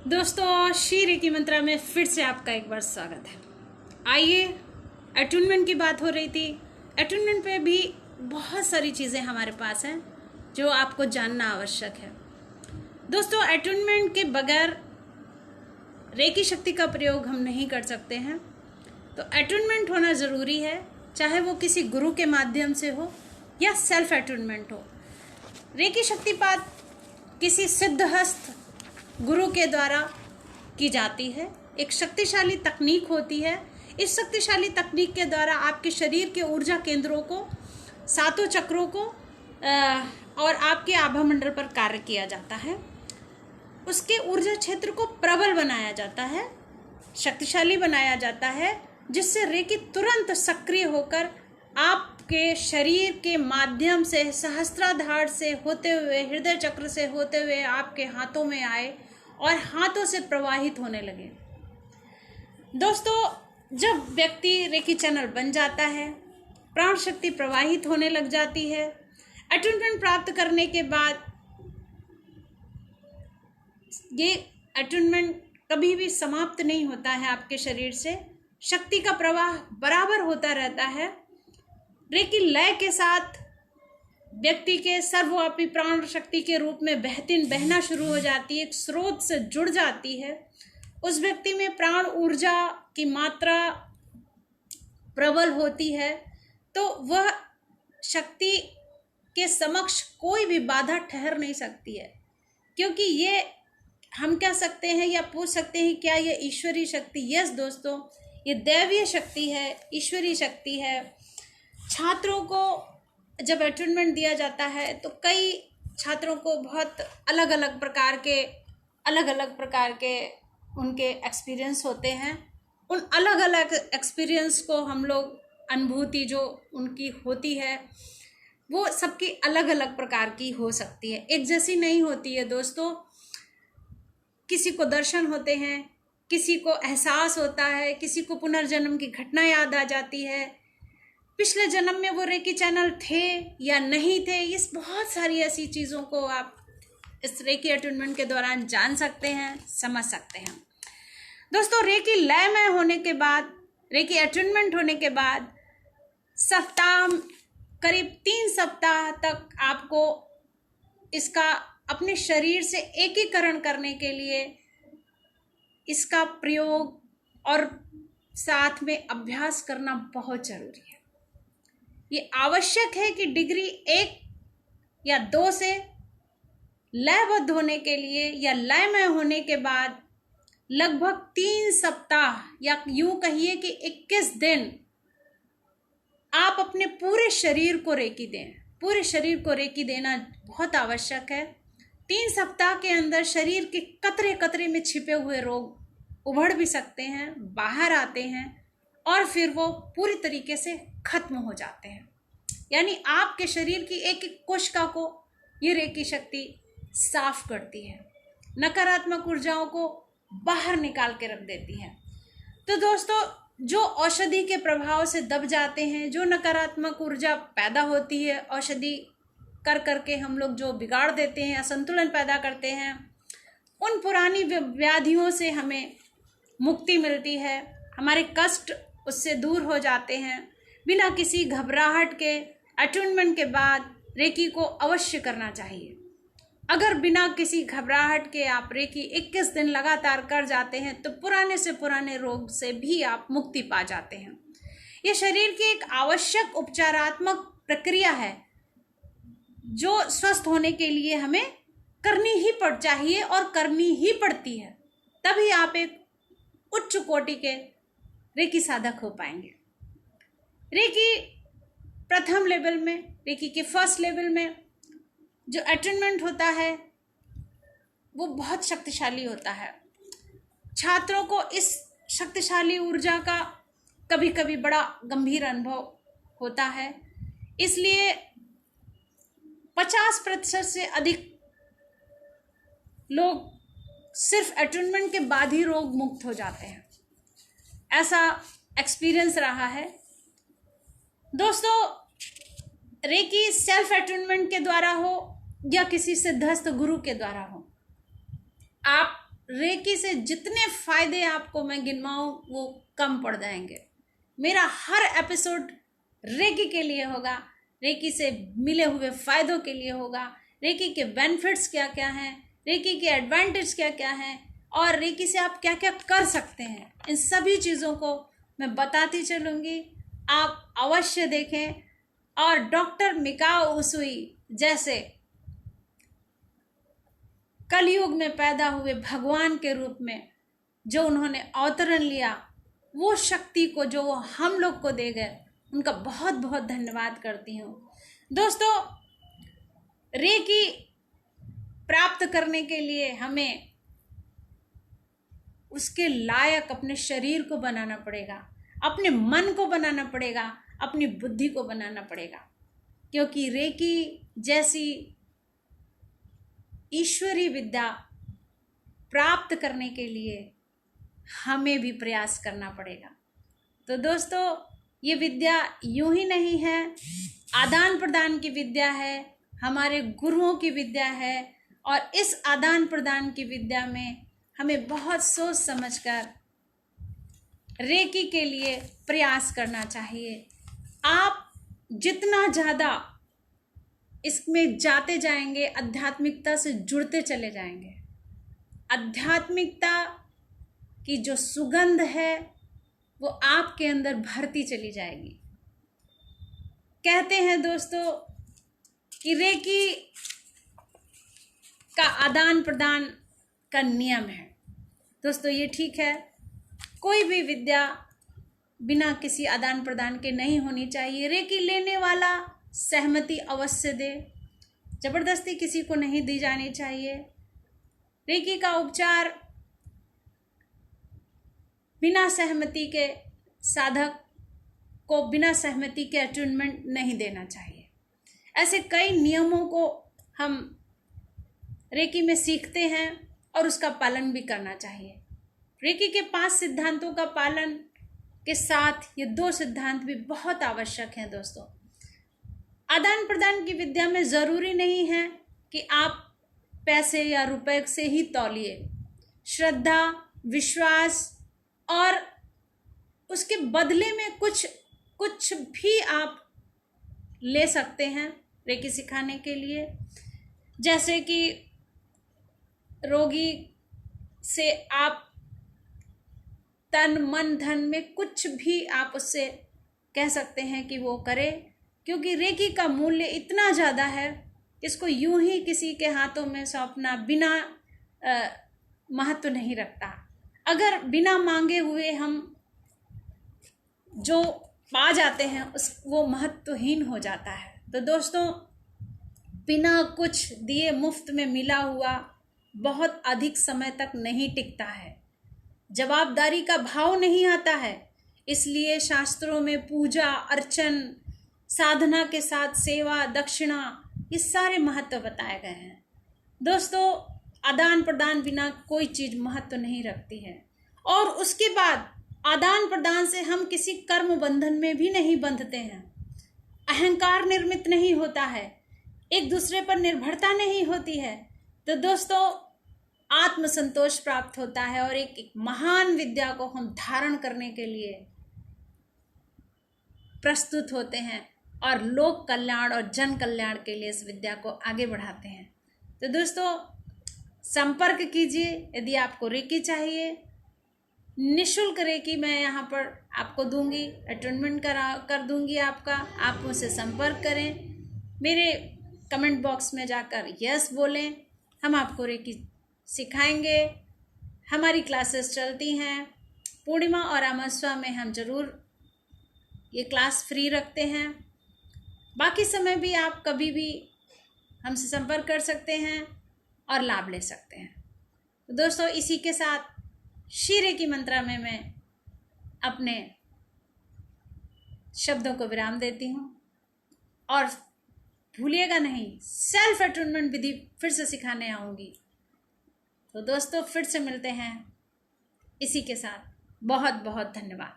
दोस्तों, श्री रेकी मंत्रा में फिर से आपका एक बार स्वागत है। आइए, अटूनमेंट की बात हो रही थी। अटूनमेंट पे भी बहुत सारी चीज़ें हमारे पास हैं जो आपको जानना आवश्यक है। दोस्तों, अटूनमेंट के बगैर रेकी शक्ति का प्रयोग हम नहीं कर सकते हैं। तो अटूनमेंट होना ज़रूरी है, चाहे वो किसी गुरु के माध्यम से हो या सेल्फ अटूनमेंट हो। रेकी शक्तिपात किसी सिद्धहस्त गुरु के द्वारा की जाती है। एक शक्तिशाली तकनीक होती है। इस शक्तिशाली तकनीक के द्वारा आपके शरीर के ऊर्जा केंद्रों को, सातों चक्रों को और आपके आभा मंडल पर कार्य किया जाता है। उसके ऊर्जा क्षेत्र को प्रबल बनाया जाता है, शक्तिशाली बनाया जाता है, जिससे रेकी तुरंत सक्रिय होकर आपके शरीर के माध्यम से, सहस्त्राधार से होते हुए, हृदय चक्र से होते हुए आपके हाथों में आए और हाथों से प्रवाहित होने लगे। दोस्तों, जब व्यक्ति रेकी चैनल बन जाता है, प्राण शक्ति प्रवाहित होने लग जाती है। अटूनमेंट प्राप्त करने के बाद ये अटूनमेंट कभी भी समाप्त नहीं होता है। आपके शरीर से शक्ति का प्रवाह बराबर होता रहता है। रेकी लय के साथ व्यक्ति के सर्वव्यापी प्राण शक्ति के रूप में बहना शुरू हो जाती है, एक स्रोत से जुड़ जाती है। उस व्यक्ति में प्राण ऊर्जा की मात्रा प्रबल होती है, तो वह शक्ति के समक्ष कोई भी बाधा ठहर नहीं सकती है। क्योंकि ये हम कह सकते हैं या पूछ सकते हैं, क्या ये ईश्वरीय शक्ति? यस दोस्तों, ये दैवीय शक्ति है, ईश्वरीय शक्ति है। छात्रों को जब अटूनमेंट दिया जाता है तो कई छात्रों को बहुत अलग अलग प्रकार के उनके एक्सपीरियंस होते हैं। उन अलग अलग एक्सपीरियंस को हम लोग, अनुभूति जो उनकी होती है वो सबकी अलग अलग प्रकार की हो सकती है, एक जैसी नहीं होती है दोस्तों। किसी को दर्शन होते हैं, किसी को एहसास होता है, किसी को पुनर्जन्म की घटना याद आ जाती है, पिछले जन्म में वो रेकी चैनल थे या नहीं थे। इस बहुत सारी ऐसी चीज़ों को आप इस रेकी अटूनमेंट के दौरान जान सकते हैं, समझ सकते हैं। दोस्तों, रेकी लयमय होने के बाद, रेकी अटूनमेंट होने के बाद करीब 3 सप्ताह तक आपको इसका अपने शरीर से एकीकरण करने के लिए इसका प्रयोग और साथ में अभ्यास करना बहुत ज़रूरी है। ये आवश्यक है कि डिग्री 1 या 2 से लयबद्ध होने के लिए या लयमय होने के बाद लगभग 3 सप्ताह या यूं कहिए कि 21 दिन आप अपने पूरे शरीर को रेकी दें। पूरे शरीर को रेकी देना बहुत आवश्यक है। 3 सप्ताह के अंदर शरीर के कतरे कतरे में छिपे हुए रोग उभड़ भी सकते हैं, बाहर आते हैं और फिर वो पूरी तरीके से खत्म हो जाते हैं। यानी आपके शरीर की एक एक कोशिका को ये रेकी शक्ति साफ करती है, नकारात्मक ऊर्जाओं को बाहर निकाल के रख देती है। तो दोस्तों, जो औषधि के प्रभाव से दब जाते हैं, जो नकारात्मक ऊर्जा पैदा होती है, औषधि कर करके हम लोग जो बिगाड़ देते हैं, असंतुलन पैदा करते हैं, उन पुरानी व्याधियों से हमें मुक्ति मिलती है। हमारे कष्ट उससे दूर हो जाते हैं। बिना किसी घबराहट के अटूनमेंट के बाद रेकी को अवश्य करना चाहिए। अगर बिना किसी घबराहट के आप रेकी 21 दिन लगातार कर जाते हैं तो पुराने से पुराने रोग से भी आप मुक्ति पा जाते हैं। ये शरीर की एक आवश्यक उपचारात्मक प्रक्रिया है जो स्वस्थ होने के लिए हमें करनी ही चाहिए और करनी ही पड़ती है। तभी आप एक उच्च कोटि के रेकी साधक हो पाएंगे। रेकी प्रथम लेवल में, रेकी के फर्स्ट लेवल में जो अटूनमेंट होता है वो बहुत शक्तिशाली होता है। छात्रों को इस शक्तिशाली ऊर्जा का कभी कभी बड़ा गंभीर अनुभव होता है। इसलिए 50% से अधिक लोग सिर्फ अटूनमेंट के बाद ही रोग मुक्त हो जाते हैं। ऐसा एक्सपीरियंस रहा है दोस्तों। रेकी सेल्फ अटूनमेंट के द्वारा हो या किसी सिद्धस्थ गुरु के द्वारा हो, आप रेकी से जितने फ़ायदे आपको मैं गिनवाऊँ वो कम पड़ जाएंगे। मेरा हर एपिसोड रेकी के लिए होगा, रेकी से मिले हुए फ़ायदों के लिए होगा, रेकी के बेनिफिट्स क्या क्या हैं, रेकी के एडवांटेज क्या क्या हैं और रेकी से आप क्या क्या कर सकते हैं, इन सभी चीज़ों को मैं बताती चलूँगी। आप अवश्य देखें। और डॉक्टर मिकाओ उसुई जैसे कलयुग में पैदा हुए भगवान के रूप में जो उन्होंने अवतरण लिया, वो शक्ति को जो वो हम लोग को दे गए, उनका बहुत बहुत धन्यवाद करती हूँ। दोस्तों, रेकी प्राप्त करने के लिए हमें उसके लायक अपने शरीर को बनाना पड़ेगा, अपने मन को बनाना पड़ेगा, अपनी बुद्धि को बनाना पड़ेगा, क्योंकि रेकी जैसी ईश्वरीय विद्या प्राप्त करने के लिए हमें भी प्रयास करना पड़ेगा। तो दोस्तों, ये विद्या यूं ही नहीं है, आदान प्रदान की विद्या है, हमारे गुरुओं की विद्या है और इस आदान प्रदान की विद्या में हमें बहुत सोच समझकर रेकी के लिए प्रयास करना चाहिए। आप जितना ज़्यादा इसमें जाते जाएंगे, आध्यात्मिकता से जुड़ते चले जाएंगे, आध्यात्मिकता की जो सुगंध है वो आपके अंदर भरती चली जाएगी। कहते हैं दोस्तों कि रेकी का आदान प्रदान का नियम है। दोस्तों, ये ठीक है, कोई भी विद्या बिना किसी आदान प्रदान के नहीं होनी चाहिए। रेकी लेने वाला सहमति अवश्य दे, जबरदस्ती किसी को नहीं दी जानी चाहिए। रेकी का उपचार बिना सहमति के साधक को बिना सहमति के अटैचमेंट नहीं देना चाहिए। ऐसे कई नियमों को हम रेकी में सीखते हैं और उसका पालन भी करना चाहिए। रेकी के 5 सिद्धांतों का पालन के साथ ये 2 सिद्धांत भी बहुत आवश्यक हैं। दोस्तों, आदान प्रदान की विद्या में ज़रूरी नहीं है कि आप पैसे या रुपए से ही तौलिए। श्रद्धा, विश्वास और उसके बदले में कुछ भी आप ले सकते हैं रेकी सिखाने के लिए। जैसे कि रोगी से आप तन मन धन में कुछ भी आप उससे कह सकते हैं कि वो करे, क्योंकि रेकी का मूल्य इतना ज़्यादा है, इसको यूं ही किसी के हाथों में सौंपना बिना महत्व नहीं रखता। अगर बिना मांगे हुए हम जो पा जाते हैं वो महत्वहीन हो जाता है। तो दोस्तों, बिना कुछ दिए मुफ्त में मिला हुआ बहुत अधिक समय तक नहीं टिकता है, जवाबदारी का भाव नहीं आता है। इसलिए शास्त्रों में पूजा अर्चन, साधना के साथ सेवा, दक्षिणा, ये सारे महत्व बताए गए हैं। दोस्तों, आदान प्रदान बिना कोई चीज़ महत्व नहीं रखती है। और उसके बाद आदान प्रदान से हम किसी कर्म बंधन में भी नहीं बंधते हैं, अहंकार निर्मित नहीं होता है, एक दूसरे पर निर्भरता नहीं होती है। तो दोस्तों, आत्मसंतोष प्राप्त होता है और एक महान विद्या को हम धारण करने के लिए प्रस्तुत होते हैं और लोक कल्याण और जन कल्याण के लिए इस विद्या को आगे बढ़ाते हैं। तो दोस्तों, संपर्क कीजिए यदि आपको रेकी चाहिए। निःशुल्क रेकी मैं यहाँ पर आपको दूंगी, अटेंडमेंट कर दूंगी आपका। आप मुझसे संपर्क करें, मेरे कमेंट बॉक्स में जाकर यस बोलें, हम आपको रेकी सिखाएंगे। हमारी क्लासेस चलती हैं, पूर्णिमा और अमावस्या में हम ज़रूर ये क्लास फ्री रखते हैं। बाकी समय भी आप कभी भी हमसे संपर्क कर सकते हैं और लाभ ले सकते हैं। तो दोस्तों, इसी के साथ श्री रेकी मंत्रा में मैं अपने शब्दों को विराम देती हूँ। और भूलिएगा नहीं, सेल्फ अटूनमेंट विधि फिर से सिखाने आऊँगी। तो दोस्तों, फिर से मिलते हैं इसी के साथ। बहुत बहुत धन्यवाद।